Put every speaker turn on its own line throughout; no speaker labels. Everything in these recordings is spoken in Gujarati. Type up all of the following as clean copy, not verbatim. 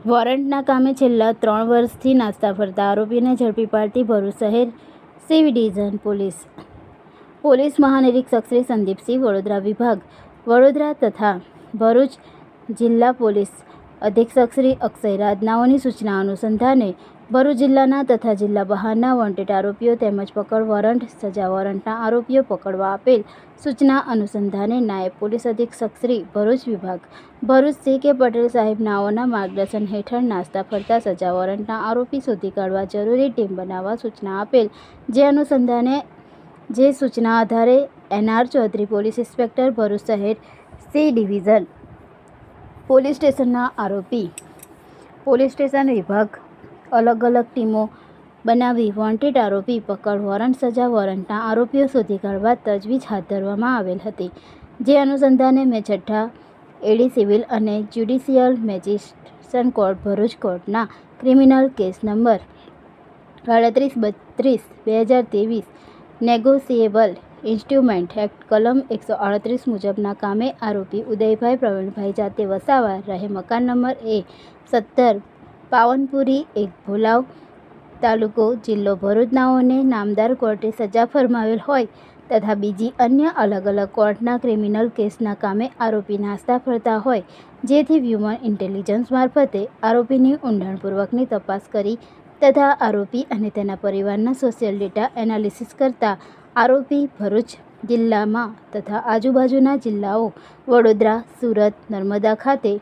વોરંટના કામે છેલ્લા 3 વર્ષથી નાસ્તા ફરતા આરોપીને ઝડપી પાડતી ભરૂચ શહેર સી ડિવિઝન પોલીસ મહાનિરીક્ષક શ્રી સંદીપસિંહ, વડોદરા વિભાગ વડોદરા તથા ભરૂચ જિલ્લા પોલીસ અધિક્ષક શ્રી અક્ષય રાજનાઓની સૂચના અનુસંધાને ભરૂચ જિલ્લાના તથા જિલ્લા બહારના વોન્ટેડ આરોપીઓ તેમજ પકડ વોરંટ, સજા વોરંટના આરોપીઓ પકડવા આપેલ સૂચના અનુસંધાને નાયબ પોલીસ અધિક્ષક શ્રી ભરૂચ વિભાગ ભરૂચ સી કે પટેલ સાહેબ નાઓના માર્ગદર્શન હેઠળ નાસ્તા ફરતા સજા વોરંટના આરોપી શોધી કાઢવા જરૂરી ટીમ બનાવવા સૂચના આપેલ, જે અનુસંધાને જે સૂચના આધારે NR Chaudhary police inspector Bharuch શહેર સી ડિવિઝન પોલીસ સ્ટેશનના આરોપી પોલીસ સ્ટેશન વિભાગ અલગ અલગ ટીમો બનાવી વોન્ટેડ આરોપી પકડ વોરંટ, સજા વોરંટના આરોપીઓ શોધી કાઢવા તજવીજ હાથ ધરવામાં આવેલ હતી, જે અનુસંધાને મેં છઠ્ઠા એડી સિવિલ અને જ્યુડિશિયલ મેજિસ્ટ્રેટ કોર્ટ ભરૂચ કોર્ટના criminal case number 3832/2023 negotiable instrument act કલમ 138 મુજબના કામે આરોપી ઉદયભાઈ પ્રવીણભાઈ જાતે વસાવા રહે મકાન નંબર A17 પાવનપુરી 1 ભોલાવ તાલુકો જિલ્લો ભરૂચ નાઓને નામદાર કોર્ટે સજા ફરમાવેલ હોય તથા બીજી અન્ય અલગ અલગ કોર્ટના ક્રિમિનલ કેસના કામે આરોપી નાસ્તા ફરતા હોય, જેથી હ્યુમન ઇન્ટેલિજન્સ મારફતે આરોપીની ઊંડાણપૂર્વકની તપાસ કરી તથા આરોપી અને તેના પરિવારના સોશિયલ ડેટા એનાલિસિસ કરતા આરોપી ભરૂચ જિલ્લામાં તથા આજુબાજુના જિલ્લાઓ વડોદરા, સુરત, નર્મદા ખાતે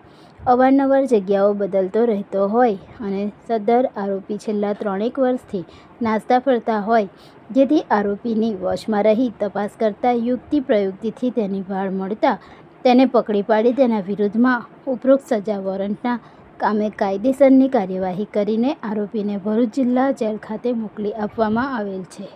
અવારનવાર જગ્યાઓ બદલતો રહેતો હોય અને સદર આરોપી છેલ્લા 3 વર્ષથી નાસ્તા ફરતા હોય, જેથી આરોપીની વોચમાં રહી તપાસ કરતા યુક્તિ પ્રયુક્તિથી તેની ભાળ મળતા તેને પકડી પાડી તેના વિરુદ્ધમાં ઉપરોક્ત સજા વોરંટના કામે કાયદેસરની કાર્યવાહી કરીને આરોપીને ભરૂચ જિલ્લા જેલ ખાતે મોકલી આપવામાં આવેલ છે.